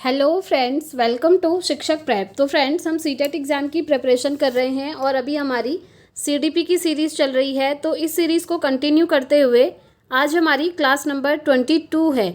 Hello friends, welcome to शिक्षक prep. तो friends, हम सीटेट एग्ज़ाम की प्रिपरेशन कर रहे हैं और अभी हमारी सीडीपी की सीरीज़ चल रही है। तो इस सीरीज़ को कंटिन्यू करते हुए आज हमारी क्लास नंबर 22 है।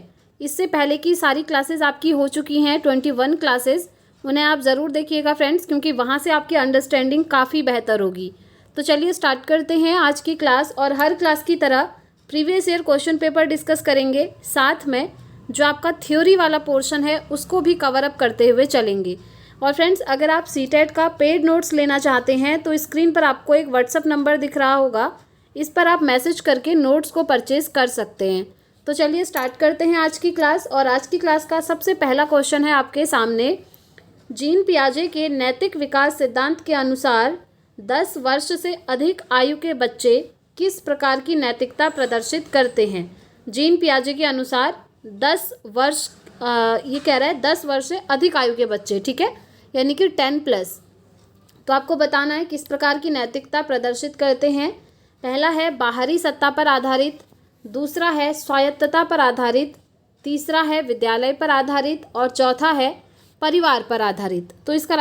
इससे पहले की सारी क्लासेस आपकी हो चुकी हैं 21 क्लासेस। उन्हें आप ज़रूर देखिएगा फ्रेंड्स, क्योंकि वहाँ से आपकी अंडरस्टैंडिंग काफ़ी बेहतर होगी। तो चलिए स्टार्ट करते हैं आज की क्लास। और हर क्लास की तरह previous year question paper discuss करेंगे, साथ में जो आपका थ्योरी वाला पोर्शन है उसको भी कवर अप करते हुए चलेंगे। और फ्रेंड्स, अगर आप सीटेट का पेड नोट्स लेना चाहते हैं तो स्क्रीन पर आपको एक व्हाट्सअप नंबर दिख रहा होगा, इस पर आप मैसेज करके नोट्स को परचेज़ कर सकते हैं। तो चलिए स्टार्ट करते हैं आज की क्लास। और आज की क्लास का सबसे पहला क्वेश्चन है आपके सामने। जीन पियाजे के नैतिक विकास सिद्धांत के अनुसार 10 वर्ष से अधिक आयु के बच्चे किस प्रकार की नैतिकता प्रदर्शित करते हैं। जीन पियाजे के अनुसार 10 वर्ष ये कह रहा है 10 वर्ष से अधिक आयु के बच्चे, ठीक है, यानी कि 10+। तो आपको बताना है किस प्रकार की नैतिकता प्रदर्शित करते हैं। पहला है बाहरी सत्ता पर आधारित, दूसरा है स्वायत्तता पर आधारित, तीसरा है विद्यालय पर आधारित और चौथा है परिवार पर आधारित। तो इसका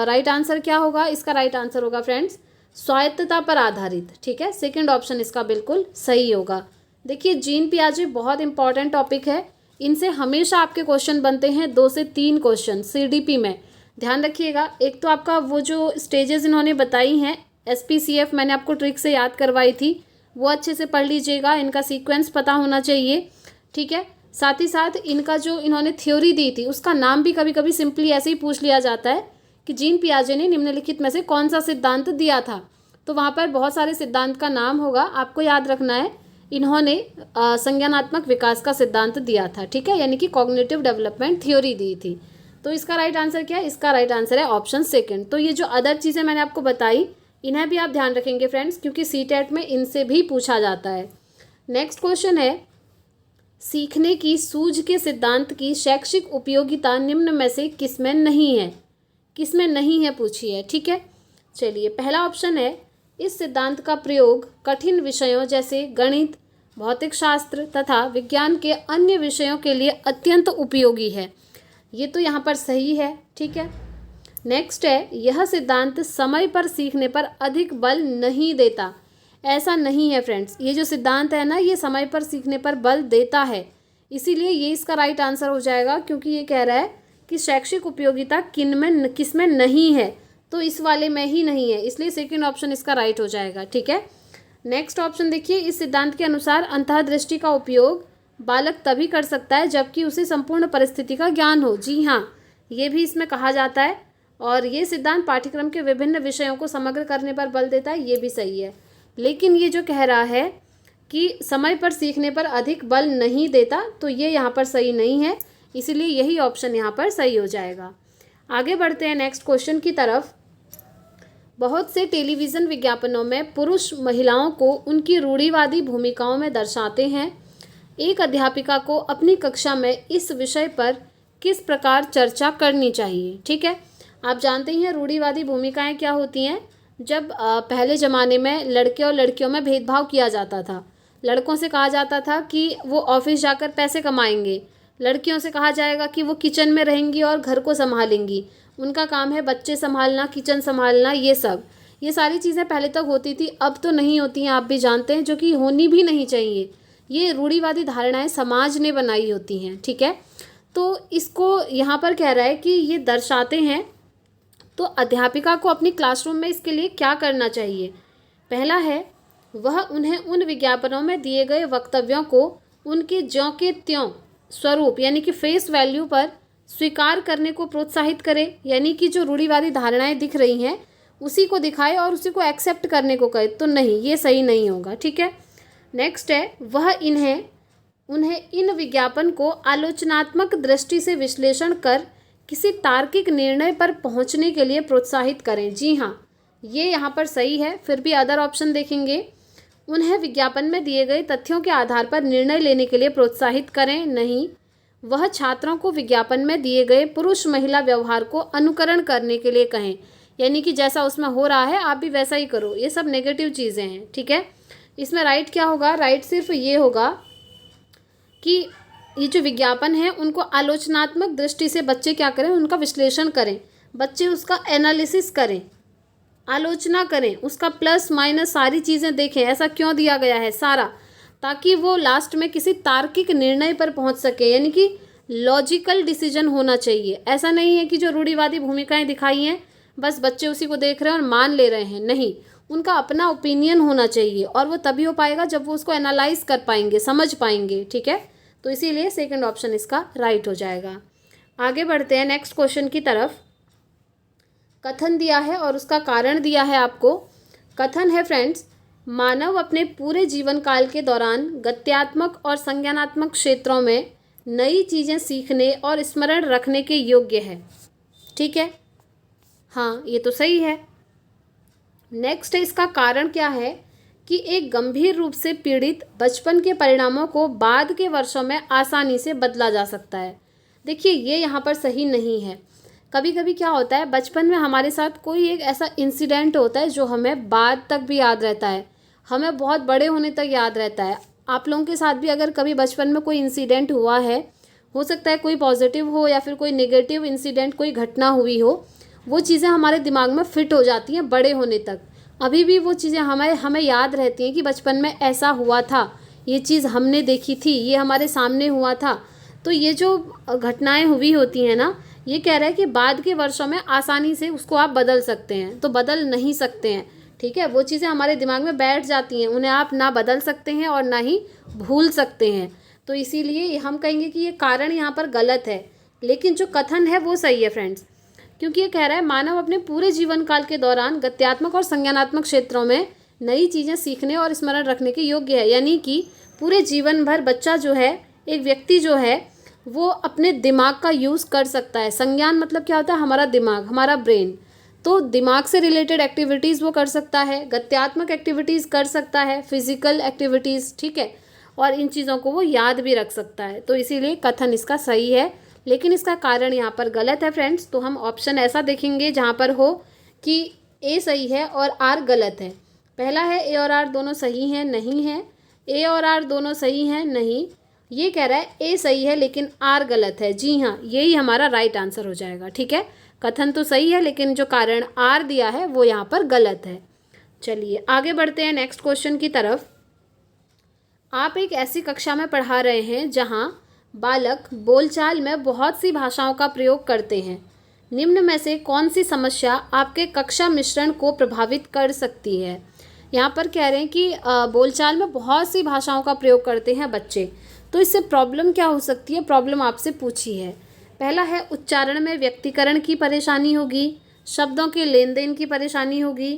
राइट आंसर क्या होगा? इसका राइट आंसर होगा फ्रेंड्स स्वायत्तता पर आधारित, ठीक है। सेकंड ऑप्शन इसका बिल्कुल सही होगा। देखिए, जीन पियाजे बहुत इंपॉर्टेंट टॉपिक है, इनसे हमेशा आपके क्वेश्चन बनते हैं 2 से 3 क्वेश्चन सीडीपी में। ध्यान रखिएगा, एक तो आपका वो जो स्टेजेस इन्होंने बताई हैं एसपीसीएफ मैंने आपको ट्रिक से याद करवाई थी, वो अच्छे से पढ़ लीजिएगा, इनका सीक्वेंस पता होना चाहिए, ठीक है। साथ ही साथ इनका जो इन्होंने थ्योरी दी थी उसका नाम भी कभी कभी सिंपली ऐसे ही पूछ लिया जाता है कि जीन पियाजे ने निम्नलिखित में से कौन सा सिद्धांत दिया था। तो वहाँ पर बहुत सारे सिद्धांत का नाम होगा, आपको याद रखना है। इन्होंने संज्ञानात्मक विकास का सिद्धांत दिया था, ठीक है, यानी कि कॉग्निटिव डेवलपमेंट थ्योरी दी थी। तो इसका राइट आंसर क्या है? इसका राइट आंसर है ऑप्शन सेकंड। तो ये जो अदर चीज़ें मैंने आपको बताई, इन्हें भी आप ध्यान रखेंगे फ्रेंड्स, क्योंकि सीटेट में इनसे भी पूछा जाता है। नेक्स्ट क्वेश्चन है, सीखने की सूझ के सिद्धांत की शैक्षिक उपयोगिता निम्न में से किसमें नहीं है? किसमें नहीं है पूछी है, ठीक है। चलिए, पहला ऑप्शन है, इस सिद्धांत का प्रयोग कठिन विषयों जैसे गणित, भौतिक शास्त्र तथा विज्ञान के अन्य विषयों के लिए अत्यंत उपयोगी है। ये तो यहाँ पर सही है, ठीक है। नेक्स्ट है, यह सिद्धांत समय पर सीखने पर अधिक बल नहीं देता। ऐसा नहीं है फ्रेंड्स, ये जो सिद्धांत है ना, ये समय पर सीखने पर बल देता है, इसीलिए ये इसका राइट आंसर हो जाएगा, क्योंकि ये कह रहा है कि शैक्षिक उपयोगिता किसमें नहीं है, तो इस वाले में ही नहीं है, इसलिए सेकंड ऑप्शन इसका राइट हो जाएगा, ठीक है। नेक्स्ट ऑप्शन देखिए, इस सिद्धांत के अनुसार अंतःदृष्टि का उपयोग बालक तभी कर सकता है जबकि उसे संपूर्ण परिस्थिति का ज्ञान हो। जी हाँ, ये भी इसमें कहा जाता है। और ये सिद्धांत पाठ्यक्रम के विभिन्न विषयों को समग्र करने पर बल देता है, ये भी सही है। लेकिन ये जो कह रहा है कि समय पर सीखने पर अधिक बल नहीं देता, तो ये यहाँ पर सही नहीं है, इसीलिए यही ऑप्शन यहाँ पर सही हो जाएगा। आगे बढ़ते हैं नेक्स्ट क्वेश्चन की तरफ। बहुत से टेलीविज़न विज्ञापनों में पुरुष महिलाओं को उनकी रूढ़िवादी भूमिकाओं में दर्शाते हैं। एक अध्यापिका को अपनी कक्षा में इस विषय पर किस प्रकार चर्चा करनी चाहिए, ठीक है। आप जानते हैं रूढ़िवादी भूमिकाएं क्या होती हैं। जब पहले ज़माने में लड़के और लड़कियों में भेदभाव किया जाता था, लड़कों से कहा जाता था कि वो ऑफिस जाकर पैसे कमाएंगे, लड़कियों से कहा जाएगा कि वो किचन में रहेंगी और घर को संभालेंगी, उनका काम है बच्चे संभालना, किचन संभालना, ये सारी चीज़ें पहले तक होती थी, अब तो नहीं होती हैं, आप भी जानते हैं, जो कि होनी भी नहीं चाहिए। ये रूढ़िवादी धारणाएं समाज ने बनाई होती हैं, ठीक है। तो इसको यहाँ पर कह रहा है कि ये दर्शाते हैं, तो अध्यापिका को अपनी क्लासरूम में इसके लिए क्या करना चाहिए। पहला है, वह उन्हें उन विज्ञापनों में दिए गए वक्तव्यों को उनके ज्यों के त्यों स्वरूप यानी कि फेस वैल्यू पर स्वीकार करने को प्रोत्साहित करे, यानी कि जो रूढ़िवादी धारणाएं दिख रही हैं उसी को दिखाए और उसी को एक्सेप्ट करने को कहे, तो नहीं, ये सही नहीं होगा, ठीक है। नेक्स्ट है, वह उन्हें इन विज्ञापन को आलोचनात्मक दृष्टि से विश्लेषण कर किसी तार्किक निर्णय पर पहुंचने के लिए प्रोत्साहित करें। जी हाँ, ये यहाँ पर सही है। फिर भी अदर ऑप्शन देखेंगे, उन्हें विज्ञापन में दिए गए तथ्यों के आधार पर निर्णय लेने के लिए प्रोत्साहित करें, नहीं। वह छात्रों को विज्ञापन में दिए गए पुरुष महिला व्यवहार को अनुकरण करने के लिए कहें, यानी कि जैसा उसमें हो रहा है आप भी वैसा ही करो। ये सब नेगेटिव चीज़ें हैं, ठीक है। इसमें राइट क्या होगा? राइट सिर्फ ये होगा कि ये जो विज्ञापन है उनको आलोचनात्मक दृष्टि से बच्चे क्या करें, उनका विश्लेषण करें, बच्चे उसका एनालिसिस करें, आलोचना करें, उसका प्लस माइनस सारी चीज़ें देखें, ऐसा क्यों दिया गया है सारा, ताकि वो लास्ट में किसी तार्किक निर्णय पर पहुंच सके, यानी कि लॉजिकल डिसीजन होना चाहिए। ऐसा नहीं है कि जो रूढ़िवादी भूमिकाएं दिखाई हैं बस बच्चे उसी को देख रहे हैं और मान ले रहे हैं, नहीं, उनका अपना ओपिनियन होना चाहिए और वो तभी हो पाएगा जब वो उसको एनालाइज कर पाएंगे, समझ पाएंगे। ठीक है, तो इसीलिए सेकंड ऑप्शन इसका राइट हो जाएगा। आगे बढ़ते हैं नेक्स्ट क्वेश्चन की तरफ। कथन दिया है और उसका कारण दिया है आपको। कथन है फ्रेंड्स, मानव अपने पूरे जीवन काल के दौरान गत्यात्मक और संज्ञानात्मक क्षेत्रों में नई चीज़ें सीखने और स्मरण रखने के योग्य है। ठीक है, हाँ ये तो सही है। नेक्स्ट है, इसका कारण क्या है कि एक गंभीर रूप से पीड़ित बचपन के परिणामों को बाद के वर्षों में आसानी से बदला जा सकता है। देखिए ये यहाँ पर सही नहीं है। कभी कभी क्या होता है, बचपन में हमारे साथ कोई एक ऐसा इंसिडेंट होता है जो हमें बाद तक भी याद रहता है, हमें बहुत बड़े होने तक याद रहता है। आप लोगों के साथ भी अगर कभी बचपन में कोई इंसिडेंट हुआ है, हो सकता है कोई पॉजिटिव हो या फिर कोई नेगेटिव इंसिडेंट, कोई घटना हुई हो, वो चीज़ें हमारे दिमाग में फिट हो जाती हैं बड़े होने तक। अभी भी वो चीज़ें हमें याद रहती हैं कि बचपन में ऐसा हुआ था, ये चीज़ हमने देखी थी, ये हमारे सामने हुआ था। तो ये जो घटनाएं हुई होती हैं ना, ये कह रहा है कि बाद के वर्षों में आसानी से उसको आप बदल सकते हैं, तो बदल नहीं सकते हैं। ठीक है, वो चीज़ें हमारे दिमाग में बैठ जाती हैं, उन्हें आप ना बदल सकते हैं और ना ही भूल सकते हैं। तो इसीलिए हम कहेंगे कि ये कारण यहाँ पर गलत है, लेकिन जो कथन है वो सही है फ्रेंड्स, क्योंकि ये कह रहा है मानव अपने पूरे जीवन काल के दौरान गत्यात्मक और संज्ञानात्मक क्षेत्रों में नई चीज़ें सीखने और स्मरण रखने के योग्य है। यानी कि पूरे जीवन भर बच्चा जो है, एक व्यक्ति जो है, वो अपने दिमाग का यूज़ कर सकता है। संज्ञान मतलब क्या होता है, हमारा दिमाग, हमारा ब्रेन। तो दिमाग से रिलेटेड एक्टिविटीज़ वो कर सकता है, गत्यात्मक एक्टिविटीज़ कर सकता है, फिजिकल एक्टिविटीज़। ठीक है, और इन चीज़ों को वो याद भी रख सकता है। तो इसीलिए कथन इसका सही है, लेकिन इसका कारण यहाँ पर गलत है फ्रेंड्स। तो हम ऑप्शन ऐसा देखेंगे जहाँ पर हो कि ए सही है और आर गलत है। पहला है ए और आर दोनों सही हैं, नहीं है। ए और आर दोनों सही हैं, नहीं। ये कह रहा है ए सही है लेकिन आर गलत है। जी हाँ, यही हमारा राइट आंसर हो जाएगा। ठीक है, कथन तो सही है लेकिन जो कारण आर दिया है वो यहाँ पर गलत है। चलिए आगे बढ़ते हैं नेक्स्ट क्वेश्चन की तरफ। आप एक ऐसी कक्षा में पढ़ा रहे हैं जहाँ बालक बोलचाल में बहुत सी भाषाओं का प्रयोग करते हैं। निम्न में से कौन सी समस्या आपके कक्षा मिश्रण को प्रभावित कर सकती है। यहाँ पर कह रहे हैं कि बोलचाल में बहुत सी भाषाओं का प्रयोग करते हैं बच्चे, तो इससे प्रॉब्लम क्या हो सकती है, प्रॉब्लम आपसे पूछी है। पहला है उच्चारण में व्यक्तीकरण की परेशानी होगी, शब्दों के लेन देन की परेशानी होगी,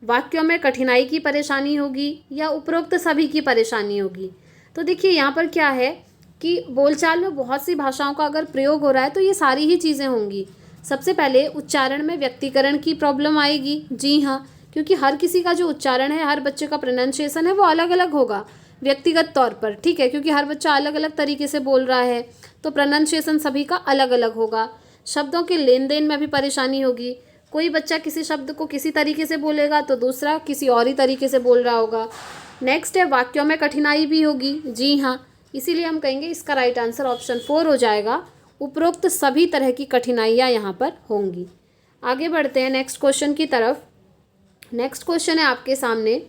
वाक्यों में कठिनाई की परेशानी होगी, या उपरोक्त सभी की परेशानी होगी। तो देखिए यहाँ पर क्या है कि बोलचाल में बहुत सी भाषाओं का अगर प्रयोग हो रहा है तो ये सारी ही चीज़ें होंगी। सबसे पहले उच्चारण में व्यक्तीकरण की प्रॉब्लम आएगी। जी हाँ, क्योंकि हर किसी का जो उच्चारण है, हर बच्चे का प्रोनाउंसिएशन है वो अलग अलग होगा व्यक्तिगत तौर पर। ठीक है, क्योंकि हर बच्चा अलग अलग तरीके से बोल रहा है तो प्रोनाउंसिएशन सभी का अलग अलग होगा। शब्दों के लेन देन में भी परेशानी होगी, कोई बच्चा किसी शब्द को किसी तरीके से बोलेगा तो दूसरा किसी और ही तरीके से बोल रहा होगा। नेक्स्ट है वाक्यों में कठिनाई भी होगी। जी हाँ, इसीलिए हम कहेंगे इसका राइट आंसर ऑप्शन 4 हो जाएगा। उपरोक्त सभी तरह की कठिनाइयाँ यहाँ पर होंगी। आगे बढ़ते हैं नेक्स्ट क्वेश्चन की तरफ। नेक्स्ट क्वेश्चन है आपके सामने,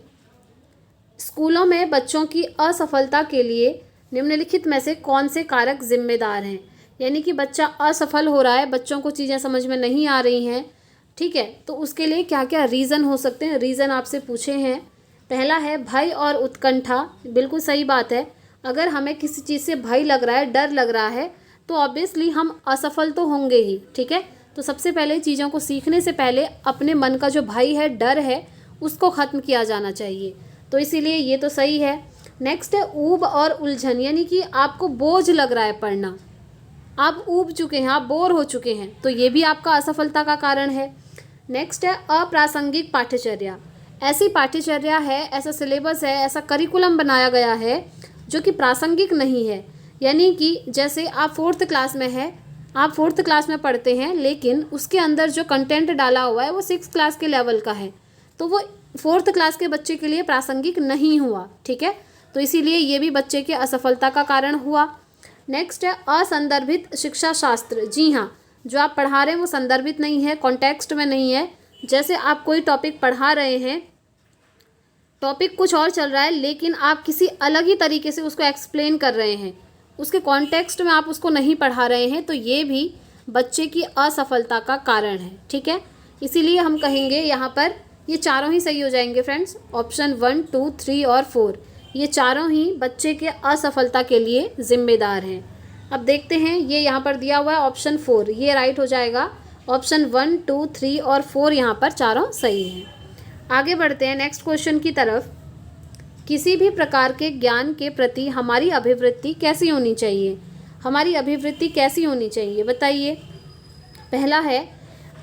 स्कूलों में बच्चों की असफलता के लिए निम्नलिखित में से कौन से कारक जिम्मेदार हैं। यानी कि बच्चा असफल हो रहा है, बच्चों को चीज़ें समझ में नहीं आ रही हैं। ठीक है, तो उसके लिए क्या क्या रीज़न हो सकते हैं, रीज़न आपसे पूछे हैं। पहला है भय और उत्कंठा। बिल्कुल सही बात है, अगर हमें किसी चीज़ से भय लग रहा है, डर लग रहा है, तो ऑब्वियसली हम असफल तो होंगे ही। ठीक है, तो सबसे पहले चीज़ों को सीखने से पहले अपने मन का जो भय है, डर है, उसको ख़त्म किया जाना चाहिए। तो इसीलिए ये तो सही है। नेक्स्ट है ऊब और उलझन, यानी कि आपको बोझ लग रहा है पढ़ना, आप ऊब चुके हैं, आप बोर हो चुके हैं, तो ये भी आपका असफलता का कारण है। नेक्स्ट है अप्रासंगिक पाठ्यचर्या। ऐसी पाठ्यचर्या है, ऐसा सिलेबस है, ऐसा करिकुलम बनाया गया है जो कि प्रासंगिक नहीं है। यानी कि जैसे आप 4th क्लास में है, आप 4th क्लास में पढ़ते हैं, लेकिन उसके अंदर जो कंटेंट डाला हुआ है वो 6th क्लास के लेवल का है, तो वो 4th क्लास के बच्चे के लिए प्रासंगिक नहीं हुआ। ठीक है, तो इसीलिए ये भी बच्चे के असफलता का कारण हुआ। नेक्स्ट है असंदर्भित शिक्षा शास्त्र। जी हाँ, जो आप पढ़ा रहे हैं वो संदर्भित नहीं है, कॉन्टेक्स्ट में नहीं है। जैसे आप कोई टॉपिक पढ़ा रहे हैं, टॉपिक कुछ और चल रहा है लेकिन आप किसी अलग ही तरीके से उसको एक्सप्लेन कर रहे हैं, उसके कॉन्टेक्स्ट में आप उसको नहीं पढ़ा रहे हैं, तो ये भी बच्चे की असफलता का कारण है। ठीक है, इसीलिए हम कहेंगे यहाँ पर ये चारों ही सही हो जाएंगे फ्रेंड्स। ऑप्शन 1, 2, 3 और 4 ये चारों ही बच्चे के असफलता के लिए जिम्मेदार हैं। अब देखते हैं, ये यहाँ पर दिया हुआ है ऑप्शन 4, ये राइट हो जाएगा। ऑप्शन 1, 2, 3 और 4 यहाँ पर चारों सही हैं। आगे बढ़ते हैं नेक्स्ट क्वेश्चन की तरफ। किसी भी प्रकार के ज्ञान के प्रति हमारी अभिवृत्ति कैसी होनी चाहिए? हमारी अभिवृत्ति कैसी होनी चाहिए बताइए। पहला है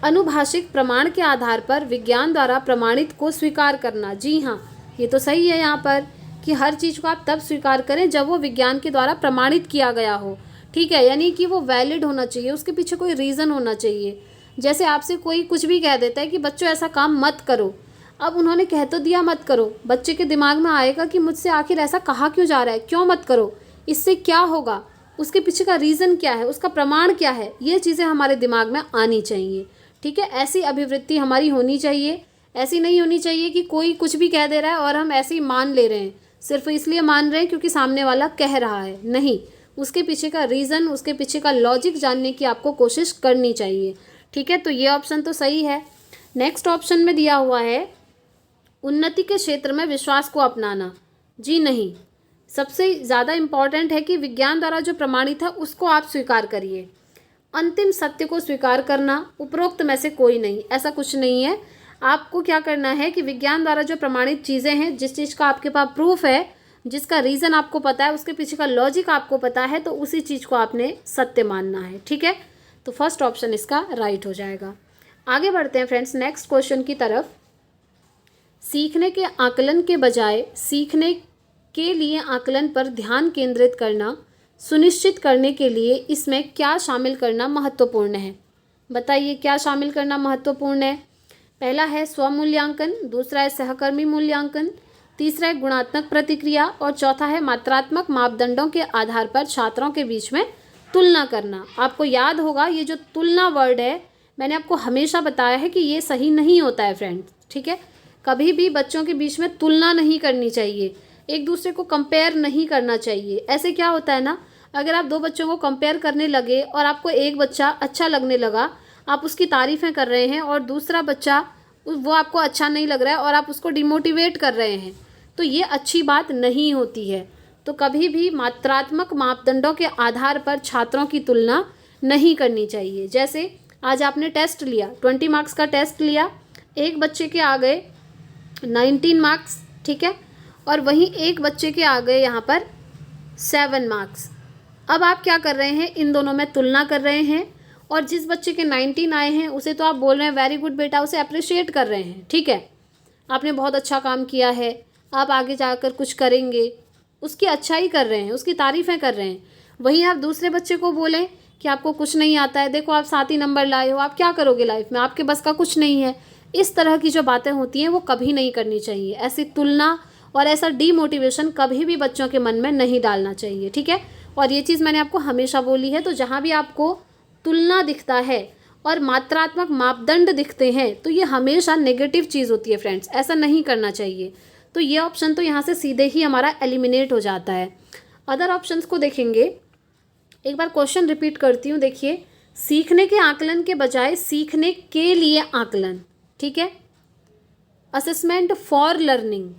अनुभाषिक प्रमाण के आधार पर विज्ञान द्वारा प्रमाणित को स्वीकार करना। जी हाँ, ये तो सही है यहाँ पर कि हर चीज़ को आप तब स्वीकार करें जब वो विज्ञान के द्वारा प्रमाणित किया गया हो। ठीक है, यानी कि वो वैलिड होना चाहिए, उसके पीछे कोई रीज़न होना चाहिए। जैसे आपसे कोई कुछ भी कह देता है कि बच्चों ऐसा काम मत करो, अब उन्होंने कह तो दिया मत करो, बच्चे के दिमाग में आएगा कि मुझसे आखिर ऐसा कहा क्यों जा रहा है, क्यों मत करो, इससे क्या होगा, उसके पीछे का रीज़न क्या है, उसका प्रमाण क्या है, ये चीज़ें हमारे दिमाग में आनी चाहिए। ठीक है, ऐसी अभिवृत्ति हमारी होनी चाहिए। ऐसी नहीं होनी चाहिए कि कोई कुछ भी कह दे रहा है और हम ऐसे ही मान ले रहे हैं, सिर्फ इसलिए मान रहे हैं क्योंकि सामने वाला कह रहा है। नहीं, उसके पीछे का रीज़न, उसके पीछे का लॉजिक जानने की आपको कोशिश करनी चाहिए। ठीक है, तो ये ऑप्शन तो सही है। नेक्स्ट ऑप्शन में दिया हुआ है उन्नति के क्षेत्र में विश्वास को अपनाना। जी नहीं, सबसे ज़्यादा इम्पॉर्टेंट है कि विज्ञान द्वारा जो प्रमाणित है उसको आप स्वीकार करिए। अंतिम सत्य को स्वीकार करना, उपरोक्त में से कोई नहीं, ऐसा कुछ नहीं है। आपको क्या करना है कि विज्ञान द्वारा जो प्रमाणित चीज़ें हैं, जिस चीज़ का आपके पास प्रूफ है, जिसका रीज़न आपको पता है, उसके पीछे का लॉजिक आपको पता है, तो उसी चीज़ को आपने सत्य मानना है। ठीक है, तो फर्स्ट ऑप्शन इसका राइट हो जाएगा। आगे बढ़ते हैं फ्रेंड्स नेक्स्ट क्वेश्चन की तरफ। सीखने के आकलन के बजाय सीखने के लिए आकलन पर ध्यान केंद्रित करना सुनिश्चित करने के लिए इसमें क्या शामिल करना महत्वपूर्ण है? बताइए, क्या शामिल करना महत्वपूर्ण है? पहला है स्वमूल्यांकन, दूसरा है सहकर्मी मूल्यांकन, तीसरा है गुणात्मक प्रतिक्रिया और चौथा है मात्रात्मक मापदंडों के आधार पर छात्रों के बीच में तुलना करना। आपको याद होगा ये जो तुलना वर्ड है, मैंने आपको हमेशा बताया है कि ये सही नहीं होता है फ्रेंड्स। ठीक है, कभी भी बच्चों के बीच में तुलना नहीं करनी चाहिए, एक दूसरे को कंपेयर नहीं करना चाहिए। ऐसे क्या होता है ना, अगर आप दो बच्चों को कंपेयर करने लगे और आपको एक बच्चा अच्छा लगने लगा, आप उसकी तारीफ़ें कर रहे हैं, और दूसरा बच्चा वो आपको अच्छा नहीं लग रहा है और आप उसको डिमोटिवेट कर रहे हैं, तो ये अच्छी बात नहीं होती है। तो कभी भी मात्रात्मक मापदंडों के आधार पर छात्रों की तुलना नहीं करनी चाहिए। जैसे आज आपने टेस्ट लिया, 20 मार्क्स का टेस्ट लिया, एक बच्चे के आ गए 19 मार्क्स, ठीक है, और वहीं एक बच्चे के आ गए यहाँ पर 7 मार्क्स। अब आप क्या कर रहे हैं, इन दोनों में तुलना कर रहे हैं, और जिस बच्चे के 19 आए हैं उसे तो आप बोल रहे हैं वेरी गुड बेटा, उसे अप्रिशिएट कर रहे हैं। ठीक है, आपने बहुत अच्छा काम किया है, आप आगे जाकर कुछ करेंगे, उसकी अच्छाई कर रहे हैं, उसकी तारीफ़ें कर रहे हैं। वहीं आप दूसरे बच्चे को बोलें कि आपको कुछ नहीं आता है, देखो आप 7 ही नंबर लाए हो, आप क्या करोगे लाइफ में, आपके बस का कुछ नहीं है। इस तरह की जो बातें होती हैं वो कभी नहीं करनी चाहिए। ऐसी तुलना और ऐसा डीमोटिवेशन कभी भी बच्चों के मन में नहीं डालना चाहिए। ठीक है, और ये चीज़ मैंने आपको हमेशा बोली है। तो जहाँ भी आपको तुलना दिखता है और मात्रात्मक मापदंड दिखते हैं तो ये हमेशा नेगेटिव चीज़ होती है फ्रेंड्स, ऐसा नहीं करना चाहिए। तो ये ऑप्शन तो यहाँ से सीधे ही हमारा एलिमिनेट हो जाता है। अदर ऑप्शंस को देखेंगे, एक बार क्वेश्चन रिपीट करती हूँ, देखिए, सीखने के आकलन के बजाय सीखने के लिए आकलन, ठीक है, असेसमेंट फॉर लर्निंग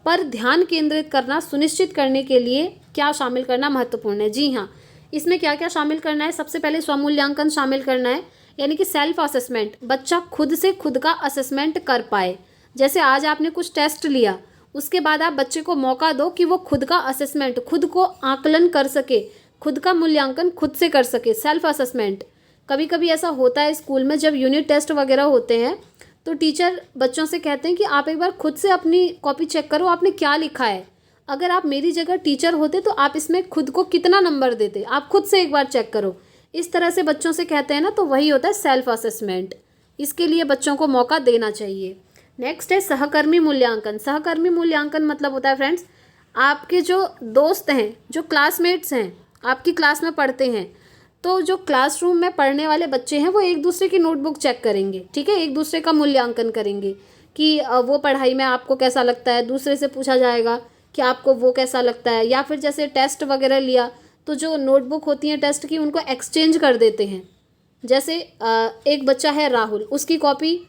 पर ध्यान केंद्रित करना सुनिश्चित करने के लिए क्या शामिल करना महत्वपूर्ण है? जी हाँ, इसमें क्या क्या शामिल करना है? सबसे पहले स्वमूल्यांकन शामिल करना है, यानी कि सेल्फ असेसमेंट, बच्चा खुद से खुद का असेसमेंट कर पाए। जैसे आज आपने कुछ टेस्ट लिया, उसके बाद आप बच्चे को मौका दो कि वो खुद का असेसमेंट, खुद को आकलन कर सके, खुद का मूल्यांकन खुद से कर सके, सेल्फ असेसमेंट। कभी कभी ऐसा होता है स्कूल में, जब यूनिट टेस्ट वगैरह होते हैं तो टीचर बच्चों से कहते हैं कि आप एक बार खुद से अपनी कॉपी चेक करो, आपने क्या लिखा है। अगर आप मेरी जगह टीचर होते तो आप इसमें खुद को कितना नंबर देते, आप खुद से एक बार चेक करो। इस तरह से बच्चों से कहते हैं ना, तो वही होता है सेल्फ असेसमेंट। इसके लिए बच्चों को मौका देना चाहिए। नेक्स्ट है सहकर्मी मूल्यांकन। सहकर्मी मूल्यांकन मतलब होता है फ्रेंड्स, आपके जो दोस्त हैं, जो क्लासमेट्स हैं, आपकी क्लास में पढ़ते हैं, तो जो क्लासरूम में पढ़ने वाले बच्चे हैं वो एक दूसरे की नोटबुक चेक करेंगे, ठीक है, एक दूसरे का मूल्यांकन करेंगे कि वो पढ़ाई में आपको कैसा लगता है। दूसरे से पूछा जाएगा कि आपको वो कैसा लगता है, या फिर जैसे टेस्ट वगैरह लिया तो जो नोटबुक होती है टेस्ट की उनको एक्सचेंज कर देते हैं। जैसे एक बच्चा है राहुल, उसकी कॉपी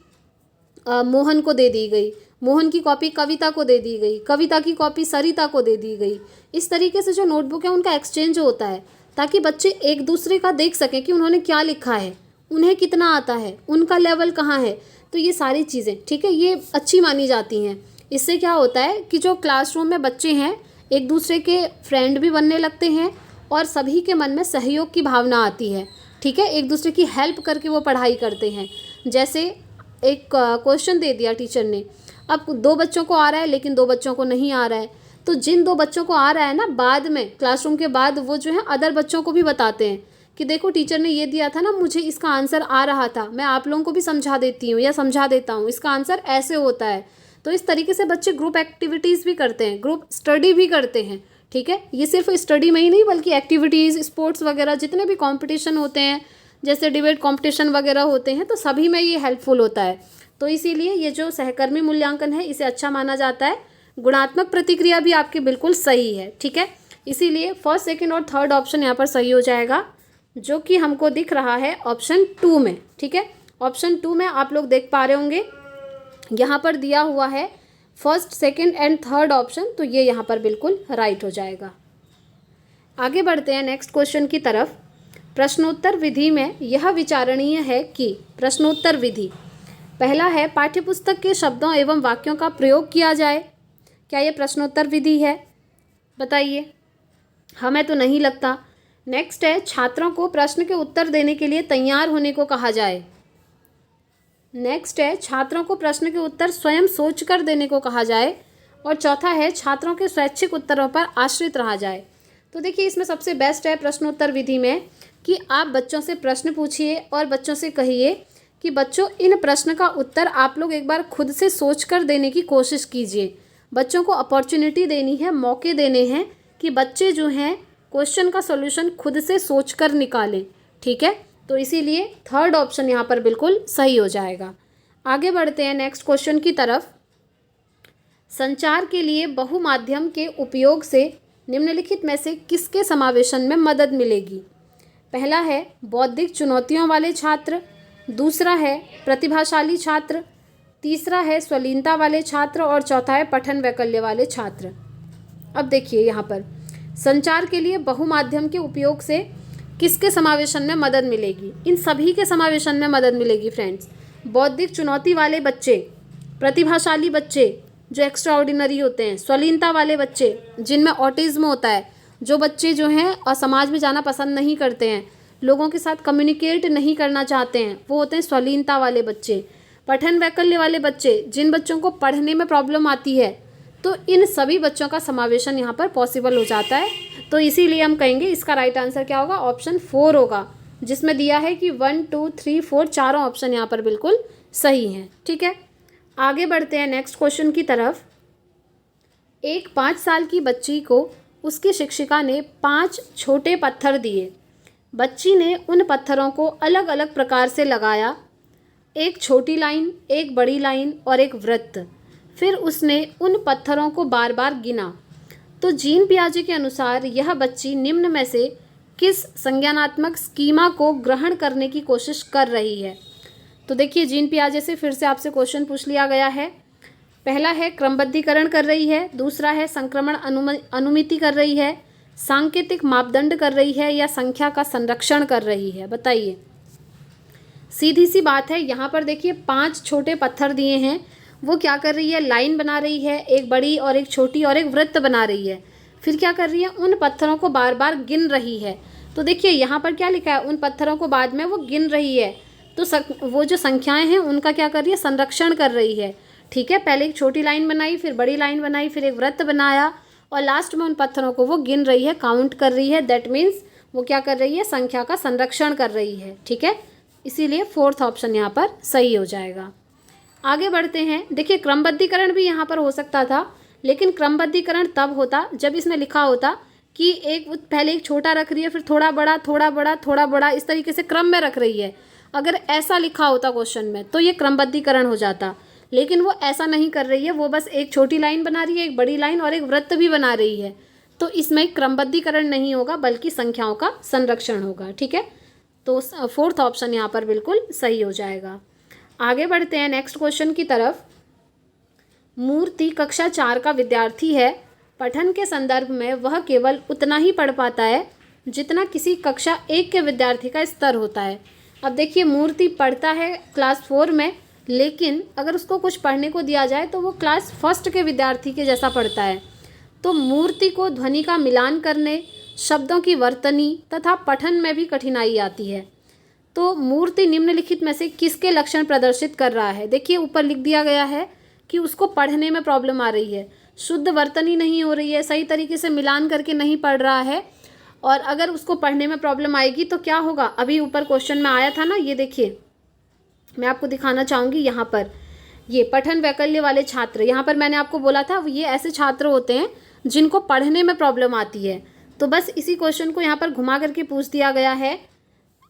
मोहन को दे दी गई, मोहन की कॉपी कविता को दे दी गई, कविता की कॉपी सरिता को दे दी गई। इस तरीके से जो नोटबुक है उनका एक्सचेंज होता है, ताकि बच्चे एक दूसरे का देख सकें कि उन्होंने क्या लिखा है, उन्हें कितना आता है, उनका लेवल कहाँ है। तो ये सारी चीज़ें, ठीक है, ये अच्छी मानी जाती हैं। इससे क्या होता है कि जो क्लासरूम में बच्चे हैं एक दूसरे के फ्रेंड भी बनने लगते हैं और सभी के मन में सहयोग की भावना आती है, ठीक है, एक दूसरे की हेल्प करके वो पढ़ाई करते हैं। जैसे एक क्वेश्चन दे दिया टीचर ने, अब 2 बच्चों को आ रहा है लेकिन 2 बच्चों को नहीं आ रहा है, तो जिन 2 बच्चों को आ रहा है ना, बाद में क्लासरूम के बाद वो जो है अदर बच्चों को भी बताते हैं कि देखो टीचर ने ये दिया था ना, मुझे इसका आंसर आ रहा था, मैं आप लोगों को भी समझा देती हूँ या समझा देता हूँ, इसका आंसर ऐसे होता है। तो इस तरीके से बच्चे ग्रुप एक्टिविटीज़ भी करते हैं, ग्रुप स्टडी भी करते हैं, ठीक है। ये सिर्फ स्टडी में ही नहीं बल्कि एक्टिविटीज़, स्पोर्ट्स वगैरह जितने भी कॉम्पिटिशन होते हैं, जैसे डिबेट कॉम्पिटिशन वगैरह होते हैं, तो सभी में ये हेल्पफुल होता है। तो इसीलिए ये जो सहकर्मी मूल्यांकन है इसे अच्छा माना जाता है। गुणात्मक प्रतिक्रिया भी आपकी बिल्कुल सही है, ठीक है। इसीलिए फर्स्ट, सेकंड और थर्ड ऑप्शन यहाँ पर सही हो जाएगा, जो कि हमको दिख रहा है ऑप्शन 2 में, ठीक है। ऑप्शन 2 में आप लोग देख पा रहे होंगे यहाँ पर दिया हुआ है first, second and third option, तो ये यहाँ पर बिल्कुल राइट हो जाएगा। आगे बढ़ते हैं नेक्स्ट क्वेश्चन की तरफ। प्रश्नोत्तर विधि में यह विचारणीय है कि प्रश्नोत्तर विधि, पहला है पाठ्यपुस्तक के शब्दों एवं वाक्यों का प्रयोग किया जाए। क्या ये प्रश्नोत्तर विधि है? बताइए। हमें तो नहीं लगता। नेक्स्ट है छात्रों को प्रश्न के उत्तर देने के लिए तैयार होने को कहा जाए। नेक्स्ट है छात्रों को प्रश्न के उत्तर स्वयं सोचकर देने को कहा जाए। और चौथा है छात्रों के स्वैच्छिक उत्तरों पर आश्रित रहा जाए। तो देखिए इसमें सबसे बेस्ट है प्रश्नोत्तर विधि में कि आप बच्चों से प्रश्न पूछिए और बच्चों से कहिए कि बच्चों इन प्रश्न का उत्तर आप लोग एक बार खुद से सोचकर देने की कोशिश कीजिए। बच्चों को अपॉर्चुनिटी देनी है, मौके देने हैं कि बच्चे जो हैं क्वेश्चन का सॉल्यूशन खुद से सोचकर निकालें, ठीक है। तो इसीलिए थर्ड ऑप्शन यहाँ पर बिल्कुल सही हो जाएगा। आगे बढ़ते हैं नेक्स्ट क्वेश्चन की तरफ। संचार के लिए बहुमाध्यम के उपयोग से निम्नलिखित में से किसके समावेशन में मदद मिलेगी? पहला है बौद्धिक चुनौतियों वाले छात्र, दूसरा है प्रतिभाशाली छात्र, तीसरा है स्वलीनता वाले छात्र और चौथा है पठन वैकल्य वाले छात्र। अब देखिए यहाँ पर संचार के लिए बहुमाध्यम के उपयोग से किसके समावेशन में मदद मिलेगी? इन सभी के समावेशन में मदद मिलेगी फ्रेंड्स। बौद्धिक चुनौती वाले बच्चे, प्रतिभाशाली बच्चे जो एक्स्ट्रा ऑर्डिनरी होते हैं, स्वलीनता वाले बच्चे जिनमें ऑटिज्म होता है, जो बच्चे जो हैं और समाज में जाना पसंद नहीं करते हैं, लोगों के साथ कम्युनिकेट नहीं करना चाहते हैं, वो होते हैं स्वलीनता वाले बच्चे। पठन वैकल्य वाले बच्चे, जिन बच्चों को पढ़ने में प्रॉब्लम आती है, तो इन सभी बच्चों का समावेशन यहाँ पर पॉसिबल हो जाता है। तो इसीलिए हम कहेंगे इसका राइट आंसर क्या होगा? ऑप्शन 4 होगा, जिसमें दिया है कि 1, 2, 3, 4 चारों ऑप्शन यहाँ पर बिल्कुल सही हैं, ठीक है। आगे बढ़ते हैं नेक्स्ट क्वेश्चन की तरफ। एक 5 साल की बच्ची को उसकी शिक्षिका ने 5 छोटे पत्थर दिए। बच्ची ने उन पत्थरों को अलग अलग प्रकार से लगाया, एक छोटी लाइन, एक बड़ी लाइन और एक वृत्त। फिर उसने उन पत्थरों को बार बार गिना। तो जीन पियाजे के अनुसार यह बच्ची निम्न में से किस संज्ञानात्मक स्कीमा को ग्रहण करने की कोशिश कर रही है? तो देखिए जीन पियाजे से फिर से आपसे क्वेश्चन पूछ लिया गया है। पहला है क्रमबद्धीकरण कर रही है, दूसरा है संक्रमण अनुमिति कर रही है, सांकेतिक मापदंड कर रही है या संख्या का संरक्षण कर रही है? बताइए। सीधी सी बात है, यहाँ पर देखिए 5 छोटे पत्थर दिए हैं, वो क्या कर रही है? लाइन बना रही है, एक बड़ी और एक छोटी और एक वृत्त बना रही है। फिर क्या कर रही है? उन पत्थरों को बार बार गिन रही है। तो देखिए यहाँ पर क्या लिखा है? उन पत्थरों को बाद में वो गिन रही है, तो वो जो संख्याएं हैं उनका क्या कर रही है? संरक्षण कर रही है, ठीक है। पहले एक छोटी लाइन बनाई, फिर बड़ी लाइन बनाई, फिर एक वृत्त बनाया और लास्ट में उन पत्थरों को वो गिन रही है, काउंट कर रही है। दैट मीन्स वो क्या कर रही है? संख्या का संरक्षण कर रही है, ठीक है। इसीलिए 4th ऑप्शन यहाँ पर सही हो जाएगा। आगे बढ़ते हैं। देखिए क्रमबद्धीकरण भी यहाँ पर हो सकता था, लेकिन क्रमबद्धीकरण तब होता जब इसने लिखा होता कि एक पहले एक छोटा रख रही है, फिर थोड़ा बड़ा, थोड़ा बड़ा, थोड़ा बड़ा, इस तरीके से क्रम में रख रही है। अगर ऐसा लिखा होता क्वेश्चन में तो ये क्रमबद्धीकरण हो जाता, लेकिन वो ऐसा नहीं कर रही है। वो बस एक छोटी लाइन बना रही है, एक बड़ी लाइन और एक वृत्त भी बना रही है। तो इसमें क्रमबद्धीकरण नहीं होगा बल्कि संख्याओं का संरक्षण होगा। ठीक है, तो फोर्थ ऑप्शन यहाँ पर बिल्कुल सही हो जाएगा। आगे बढ़ते हैं नेक्स्ट क्वेश्चन की तरफ। मूर्ति कक्षा 4 का विद्यार्थी है। पठन के संदर्भ में वह केवल उतना ही पढ़ पाता है जितना किसी कक्षा 1 के विद्यार्थी का स्तर होता है। अब देखिए, मूर्ति पढ़ता है क्लास 4 में, लेकिन अगर उसको कुछ पढ़ने को दिया जाए तो वो क्लास 1 के विद्यार्थी के जैसा पढ़ता है। तो मूर्ति को ध्वनि का मिलान करने, शब्दों की वर्तनी तथा पठन में भी कठिनाई आती है। तो मूर्ति निम्नलिखित में से किसके लक्षण प्रदर्शित कर रहा है? देखिए, ऊपर लिख दिया गया है कि उसको पढ़ने में प्रॉब्लम आ रही है, शुद्ध वर्तनी नहीं हो रही है, सही तरीके से मिलान करके नहीं पढ़ रहा है। और अगर उसको पढ़ने में प्रॉब्लम आएगी तो क्या होगा? अभी ऊपर क्वेश्चन में आया था ना, ये देखिए मैं आपको दिखाना चाहूँगी। यहाँ पर ये पठन वैकल्य वाले छात्र, यहाँ पर मैंने आपको बोला था ये ऐसे छात्र होते हैं जिनको पढ़ने में प्रॉब्लम आती है। तो बस इसी क्वेश्चन को यहाँ पर घुमा करके पूछ दिया गया है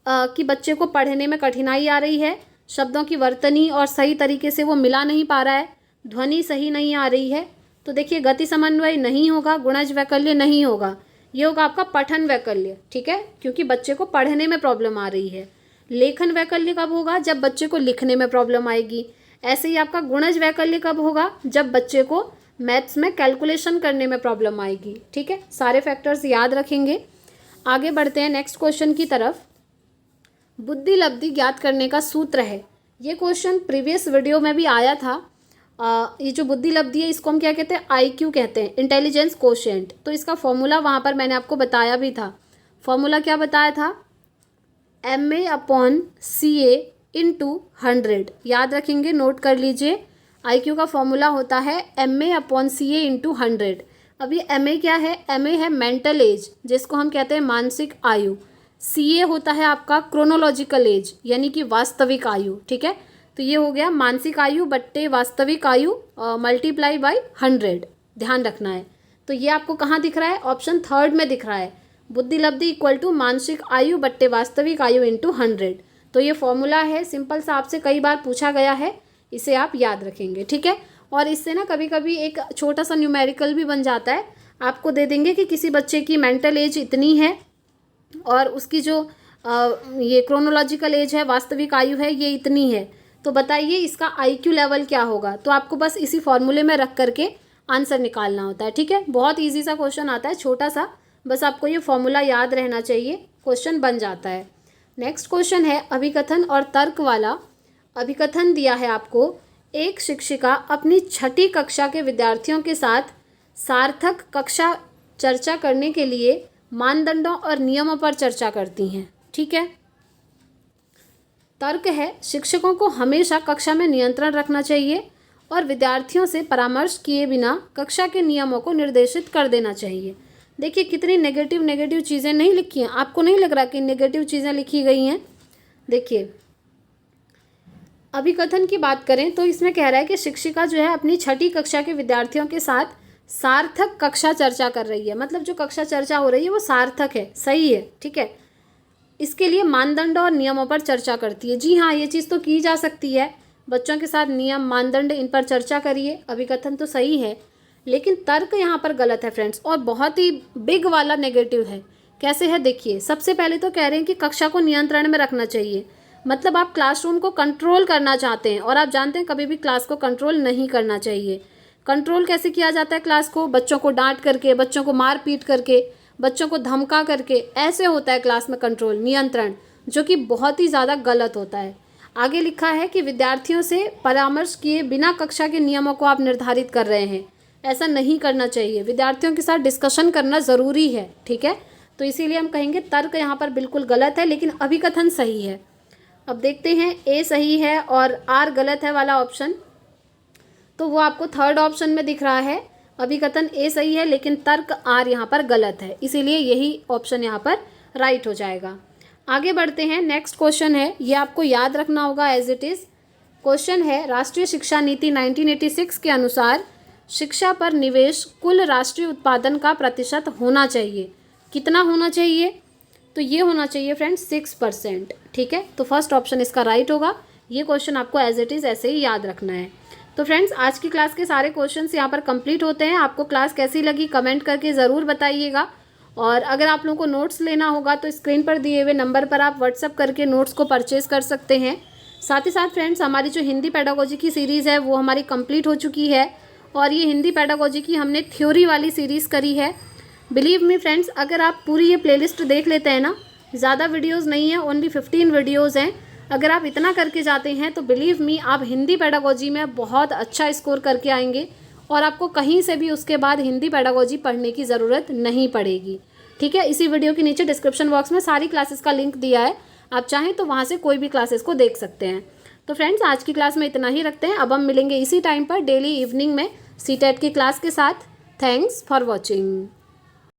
कि बच्चे को पढ़ने में कठिनाई आ रही है, शब्दों की वर्तनी और सही तरीके से वो मिला नहीं पा रहा है, ध्वनि सही नहीं आ रही है। तो देखिए, गति समन्वय नहीं होगा, गुणज वैकल्य नहीं होगा, ये होगा आपका पठन वैकल्य। ठीक है, क्योंकि बच्चे को पढ़ने में प्रॉब्लम आ रही है। लेखन वैकल्य कब होगा? जब बच्चे को लिखने में प्रॉब्लम आएगी। ऐसे ही आपका गुणज वैकल्य कब होगा? जब बच्चे को मैथ्स में कैलकुलेशन करने में प्रॉब्लम आएगी। ठीक है, सारे फैक्टर्स याद रखेंगे। आगे बढ़ते हैं नेक्स्ट क्वेश्चन की तरफ। बुद्धि लब्धि ज्ञात करने का सूत्र है। ये क्वेश्चन प्रीवियस वीडियो में भी आया था। ये जो बुद्धि लब्धि है इसको हम क्या कहते हैं? IQ कहते हैं, इंटेलिजेंस कोशेंट। तो इसका फॉर्मूला वहाँ पर मैंने आपको बताया भी था। फॉर्मूला क्या बताया था? MA/CA × 100। याद रखेंगे, नोट कर लीजिए। IQ का फॉर्मूला होता है MA/CA × 100। अब ये MA क्या है? MA है मेंटल एज, जिसको हम कहते हैं मानसिक आयु। CA होता है आपका क्रोनोलॉजिकल एज, यानी कि वास्तविक आयु। ठीक है, तो ये हो गया मानसिक आयु बट्टे वास्तविक आयु मल्टीप्लाई बाय 100। ध्यान रखना है। तो ये आपको कहाँ दिख रहा है? ऑप्शन 3 में दिख रहा है। बुद्धि लब्धि इक्वल टू मानसिक आयु बट्टे वास्तविक आयु इंटू 100। तो ये फॉर्मूला है, सिंपल सा, आपसे कई बार पूछा गया है, इसे आप याद रखेंगे। ठीक है, और इससे ना कभी कभी एक छोटा सा न्यूमेरिकल भी बन जाता है। आपको दे देंगे कि किसी बच्चे की मेंटल एज इतनी है और उसकी जो ये क्रोनोलॉजिकल एज है, वास्तविक आयु है, ये इतनी है। तो बताइए इसका IQ लेवल क्या होगा? तो आपको बस इसी फॉर्मूले में रख करके आंसर निकालना होता है। ठीक है, बहुत ईजी सा क्वेश्चन आता है, छोटा सा, बस आपको ये फॉर्मूला याद रहना चाहिए, क्वेश्चन बन जाता है। नेक्स्ट क्वेश्चन है अभिकथन और तर्क वाला। अभिकथन दिया है आपको, एक शिक्षिका अपनी 6ठी कक्षा के विद्यार्थियों के साथ सार्थक कक्षा चर्चा करने के लिए मानदंडों और नियमों पर चर्चा करती हैं। ठीक है, तर्क है, शिक्षकों को हमेशा कक्षा में नियंत्रण रखना चाहिए और विद्यार्थियों से परामर्श किए बिना कक्षा के नियमों को निर्देशित कर देना चाहिए। देखिए कितनी नेगेटिव चीज़ें नहीं लिखी हैं। आपको नहीं लग रहा कि नेगेटिव चीज़ें लिखी गई हैं? देखिए, अभिकथन की बात करें तो इसमें कह रहा है कि शिक्षिका जो है अपनी 6ठी कक्षा के विद्यार्थियों के साथ सार्थक कक्षा चर्चा कर रही है। मतलब जो कक्षा चर्चा हो रही है वो सार्थक है, सही है। ठीक है, इसके लिए मानदंड और नियमों पर चर्चा करती है। जी हाँ, ये चीज़ तो की जा सकती है, बच्चों के साथ नियम मानदंड इन पर चर्चा करिए, अभिकथन तो सही है। लेकिन तर्क यहाँ पर गलत है फ्रेंड्स, और बहुत ही बिग वाला नेगेटिव है। कैसे है? देखिए, सबसे पहले तो कह रहे हैं कि कक्षा को नियंत्रण में रखना चाहिए। मतलब आप क्लासरूम को कंट्रोल करना चाहते हैं, और आप जानते हैं कभी भी क्लास को कंट्रोल नहीं करना चाहिए। कंट्रोल कैसे किया जाता है क्लास को? बच्चों को डांट करके, बच्चों को मार पीट करके, बच्चों को धमका करके, ऐसे होता है क्लास में कंट्रोल, नियंत्रण, जो कि बहुत ही ज़्यादा गलत होता है। आगे लिखा है कि विद्यार्थियों से परामर्श किए बिना कक्षा के नियमों को आप निर्धारित कर रहे हैं। ऐसा नहीं करना चाहिए, विद्यार्थियों के साथ डिस्कशन करना ज़रूरी है। ठीक है, तो इसीलिए हम कहेंगे तर्क यहाँ पर बिल्कुल गलत है, लेकिन अभिकथन सही है। अब देखते हैं, ए सही है और आर गलत है वाला ऑप्शन, तो वो आपको 3rd ऑप्शन में दिख रहा है। अभिकथन ए सही है लेकिन तर्क आर यहाँ पर गलत है, इसीलिए यही ऑप्शन यहाँ पर राइट हो जाएगा। आगे बढ़ते हैं, नेक्स्ट क्वेश्चन है, ये आपको याद रखना होगा एज इट इज़। क्वेश्चन है, राष्ट्रीय शिक्षा नीति 1986 के अनुसार शिक्षा पर निवेश कुल राष्ट्रीय उत्पादन का प्रतिशत होना चाहिए। कितना होना चाहिए? तो ये होना चाहिए फ्रेंड्स 6%। ठीक है, तो फर्स्ट ऑप्शन इसका राइट होगा। ये क्वेश्चन आपको एज इट इज़ ऐसे ही याद रखना है। तो फ्रेंड्स आज की क्लास के सारे क्वेश्चंस यहाँ पर कंप्लीट होते हैं। आपको क्लास कैसी लगी कमेंट करके ज़रूर बताइएगा। और अगर आप लोगों को नोट्स लेना होगा तो स्क्रीन पर दिए हुए नंबर पर आप व्हाट्सअप करके नोट्स को परचेज़ कर सकते हैं। साथ ही साथ फ्रेंड्स हमारी जो हिंदी पेडागोजी की सीरीज़ है वो हमारी कंप्लीट हो चुकी है और ये हिंदी पेडागोजी की हमने थ्योरी वाली सीरीज़ करी है। बिलीव मी फ्रेंड्स, अगर आप पूरी ये प्लेलिस्ट देख लेते हैं ना, ज़्यादा वीडियोज़ नहीं है, ओनली 15 वीडियोज़ हैं। अगर आप इतना करके जाते हैं तो बिलीव मी आप हिंदी पेडागोजी में बहुत अच्छा स्कोर करके आएंगे और आपको कहीं से भी उसके बाद हिंदी पेडागोजी पढ़ने की ज़रूरत नहीं पड़ेगी। ठीक है, इसी वीडियो के नीचे डिस्क्रिप्शन बॉक्स में सारी क्लासेस का लिंक दिया है, आप चाहें तो वहाँ से कोई भी क्लासेस को देख सकते हैं। तो फ्रेंड्स आज की क्लास में इतना ही रखते हैं। अब हम मिलेंगे इसी टाइम पर डेली इवनिंग में सीटेट की क्लास के साथ। Thanks for watching.